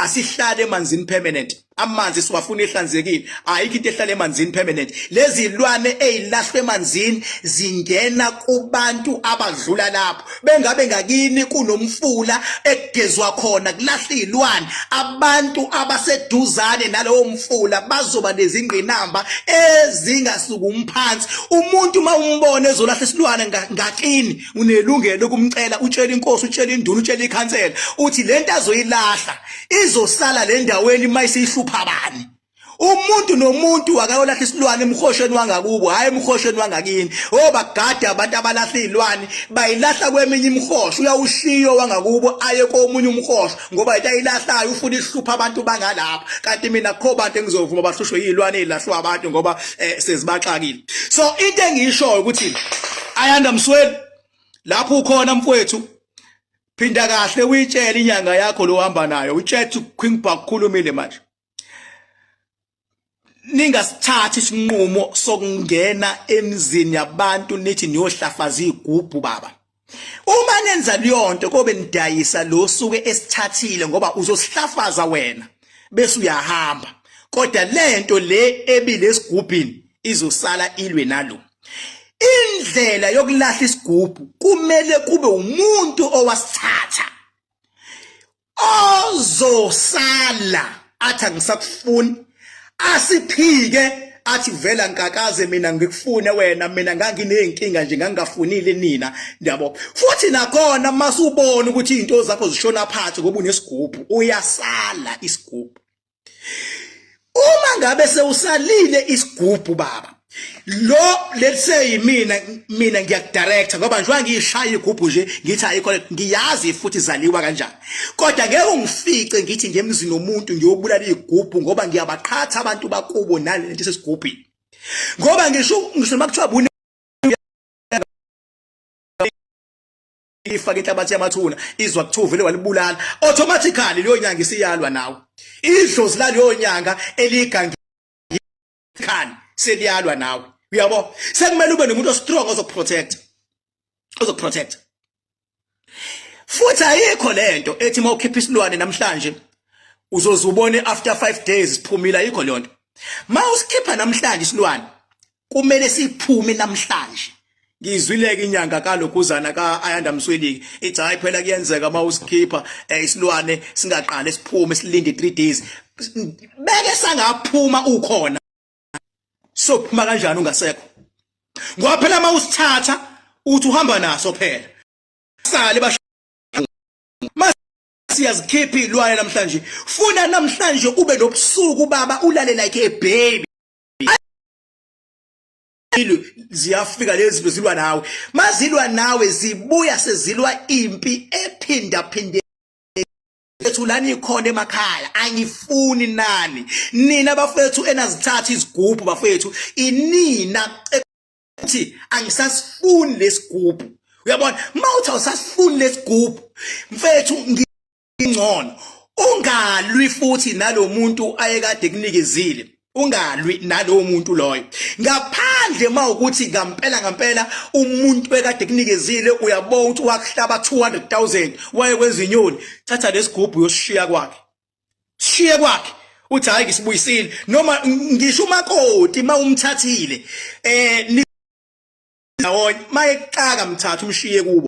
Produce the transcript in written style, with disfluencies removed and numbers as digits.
asihlale emanzini permanent. Amanzi siwafuna ehlanzekile, ayikho into ehlala emanzini permanent. Lezi ilwane ezilahlwe emanzini zingena kubantu abadlula lapho. Bengabe ngakini kunomfula ekugezwa khona kulahla izilwane, abantu abaseduzane nalowo mfula bazoba nezingqinamba ezingasuka umphansi. Umuntu mawumbona ezolahla isilwane ngakini unelungelo lokumcela, utshela inkosi, utshela induna, utshela ikhansela uthi lento azoyilahla izosala le ndaweni mayisihlupha abani. Umuntu nomuntu akayolahla isilwane emkhosheni wangakubo, hayi emkhosheni wangakini. Bagada abantu abalahla izilwane bayilahla kweminye imkhosho, uyawushiyo wangakubo aye komunye umkhosho ngoba into ayilahlayo ufuna ihlupha abantu bangalapha. Kanti mina akho bantu engizovuma bahlushwe izilwane ezilahlwa abantu ngoba sezibaxakile. So into engishoyo ukuthi Ayanda Msweli, lapho ukhona mfowethu, phinda kahle uyitshela inyanga yakho lo hamba nayo, utshela Queen Bhaka khulumile manje. Ningasithathi isinqumo sokungena emzini yabantu nithi niyohlafaza izigubhu baba. Uma nenza leyo nto kobe nidayisa lo suke esithathile ngoba uzosihlafaza wena bese uyahamba. Kodwa lento le ebile esigubhini izosala ilwe nalo. Indlela yokulahla isigubhu kumele kube umuntu owasithatha ozosala athi angisakufuni, asiphike athi vela nkakaze mina ngikufune wena, mina nganginenkinga nje ngangafunile nina, ndiyabo. Futhi nakhona masubona ukuthi izinto zakho zishona phansi ngoba unesigubhu, uyasala isigubhu. Uma ngabe sewusalile isigubhu baba, let's say mina ngiyakudirector ngoba njengoba ngishaya igubhu nje ngithi ayikho, ngiyazi futhi izaliwa kanjani. Kodwa ngeke ungifice ngithi ngemzini nomuntu ngiyobulala igubhu ngoba ngiyabaqhatha abantu bakubo nale lento sesigubhini. Ngoba ngisho makuthiwa bune ifake inhlabathi yamathuna izwa kuthiwa vele walibulala, automatically leyo nyanga isiyalwa nawe. Idlozi la leyo nyanga eligangi seliyalwa nawe, uyabo. Sekumele ube nomuntu ostrong ozokuprotect. Futhi ayikho lento ethi mawukhipha isilwane namhlanje uzozubone after 5 days siphumile, ayikho lonto. Mawusikhipha namhlanje isilwane kumele siphume namhlanje. Ngizwileke inyanga kalokuzana ka Ayanda Msweli ithi hayi phela kuyenzeka mawusikhipha isilwane singaqale siphume silinde 3 days. Beke sangaphuma ukhona. So phuma kanjani ungasekho? Ngoba phela mawusithatha uthi uhamba naso phela. Sale basho masiyazikhipha izilwane namhlanje. Funa namhlanje ube nobusuku baba ulale like a baby. Ziyafika lezi zilwa nawe. Mazilwa nawe zibuya sezilwa impi ephinda phinde ethulani ikhona emakhaya. Angifuni nani nina bafethu enazithatha izigubhu bafethu, inina ethi angisasifuni lesigubhu. Uyabona mawuthi awusasifuni lesigubhu mfethu ngingcono ungalwi futhi nalomuntu ayekade kunikezile, ungalwi nalowo muntu loyo. Ngaphandle mawukuthi ngampela umuntu ekade kunikezile uyabona ukuthi wakuhlaba 200,000 waye kwenza inyoni, thatha lesigubhu uyoshiya kwakhe. Shiye kwakhe uthi hayi ngisibuyisile, noma ngisho umakoti mawumthathile nawonye mayexaka mthatha umshiye kubo.